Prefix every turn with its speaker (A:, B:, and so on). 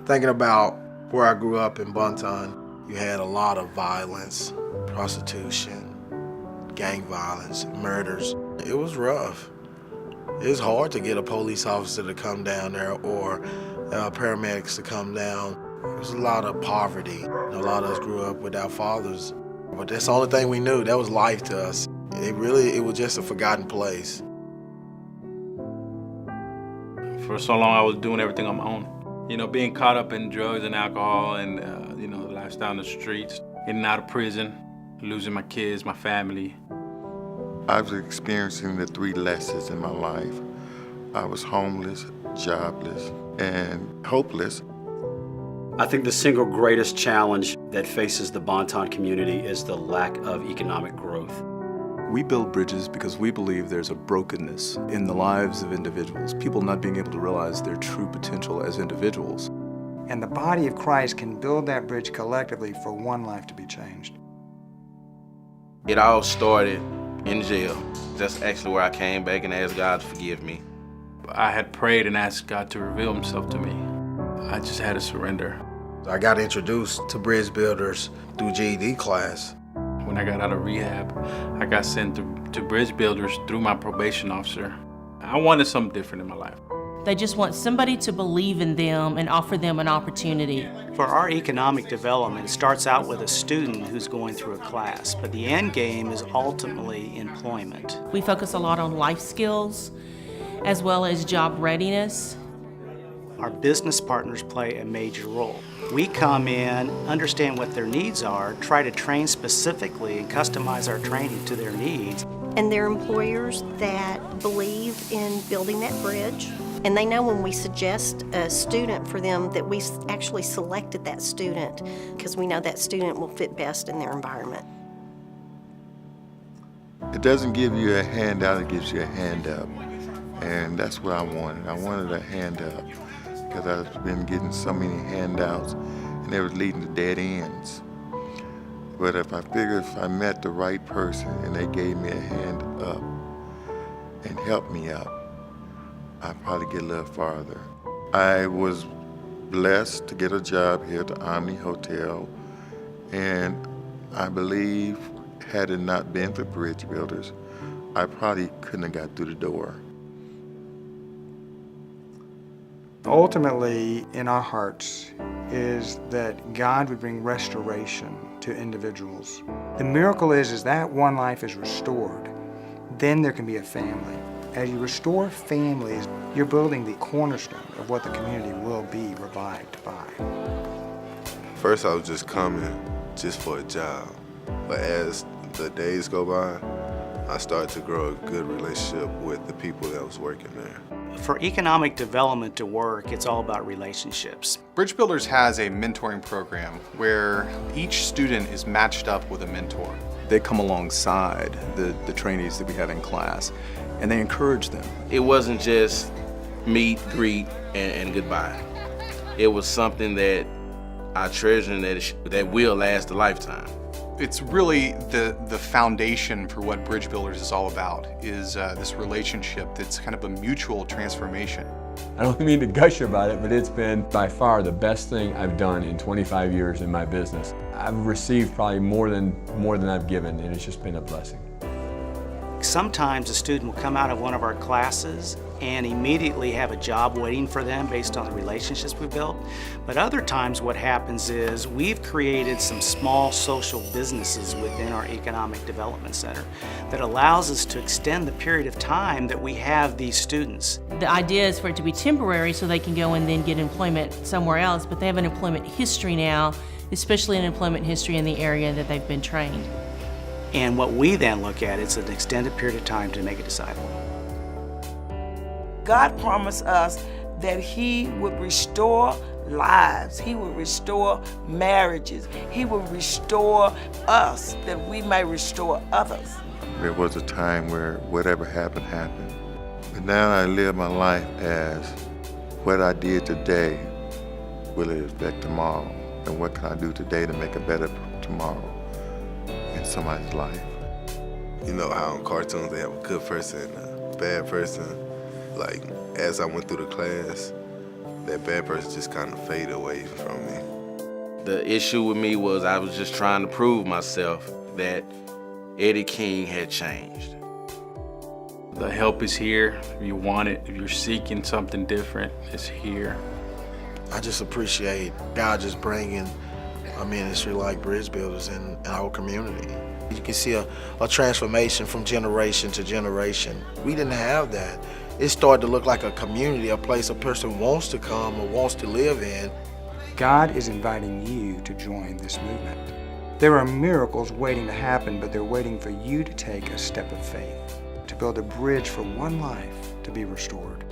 A: Thinking about where I grew up in Bonton, you had a lot of violence, prostitution, gang violence, murders. It was rough. It was hard to get a police officer to come down there or paramedics to come down. There was a lot of poverty. A lot of us grew up without fathers. But that's the only thing we knew. That was life to us. It was just a forgotten place.
B: For so long, I was doing everything on my own. You know, being caught up in drugs and alcohol and, the lifestyle in the streets, in and out of prison, losing my kids, my family.
C: I was experiencing the 3 lessons in my life. I was homeless, jobless, and hopeless.
D: I think the single greatest challenge that faces the Bonton community is the lack of economic growth.
E: We build bridges because we believe there's a brokenness in the lives of individuals, people not being able to realize their true potential as individuals.
F: And the body of Christ can build that bridge collectively for one life to be changed.
G: It all started in jail. That's actually where I came back and asked God to forgive me.
B: I had prayed and asked God to reveal himself to me. I just had to surrender.
A: I got introduced to BridgeBuilders through GED class.
B: When I got out of rehab, I got sent to BridgeBuilders through my probation officer. I wanted something different in my life.
H: They just want somebody to believe in them and offer them an opportunity.
I: For our economic development, it starts out with a student who's going through a class, but the end game is ultimately employment.
H: We focus a lot on life skills as well as job readiness.
I: Our business partners play a major role. We come in, understand what their needs are, try to train specifically and customize our training to their needs.
J: And they're employers that believe in building that bridge. And they know when we suggest a student for them that we actually selected that student because we know that student will fit best in their environment.
C: It doesn't give you a handout, it gives you a hand up. And that's what I wanted. I wanted a hand up because I've been getting so many handouts and they were leading to dead ends. But if I figured if I met the right person and they gave me a hand up and helped me up, I'd probably get a little farther. I was blessed to get a job here at the Omni Hotel, and I believe had it not been for BridgeBuilders, I probably couldn't have got through the door.
F: Ultimately, in our hearts, is that God would bring restoration to individuals. The miracle is that one life is restored, then there can be a family. As you restore families, you're building the cornerstone of what the community will be revived by.
K: First, I was just coming just for a job. But as the days go by, I started to grow a good relationship with the people that was working there.
I: For economic development to work, it's all about relationships.
L: BridgeBuilders has a mentoring program where each student is matched up with a mentor.
E: They come alongside the trainees that we have in class, and they encourage them.
G: It wasn't just meet, greet, and goodbye. It was something that I treasure and that will last a lifetime.
L: It's really the foundation for what BridgeBuilders is all about, is this relationship that's kind of a mutual transformation.
M: I don't mean to gush about it, but it's been by far the best thing I've done in 25 years in my business. I've received probably more than I've given, and it's just been a blessing.
I: Sometimes a student will come out of one of our classes and immediately have a job waiting for them based on the relationships we built. But other times what happens is we've created some small social businesses within our Economic Development Center that allows us to extend the period of time that we have these students.
H: The idea is for it to be temporary so they can go and then get employment somewhere else, but they have an employment history now, especially an employment history in the area that they've been trained.
I: And what we then look at is an extended period of time to make a disciple.
N: God promised us that He would restore lives. He would restore marriages. He would restore us that we may restore others.
C: There was a time where whatever happened, happened. But now I live my life as what I did today, will it affect tomorrow? And what can I do today to make a better tomorrow in somebody's life?
K: You know how in cartoons they have a good person and a bad person? Like, as I went through the class, that bad person just kind of faded away from me.
G: The issue with me was I was just trying to prove myself that Eddie King had changed.
B: The help is here. If you want it, if you're seeking something different, it's here.
A: I just appreciate God just bringing a ministry like BridgeBuilders in our community. You can see a transformation from generation to generation. We didn't have that. It started to look like a community, a place a person wants to come or wants to live in.
F: God is inviting you to join this movement. There are miracles waiting to happen, but they're waiting for you to take a step of faith, to build a bridge for one life to be restored.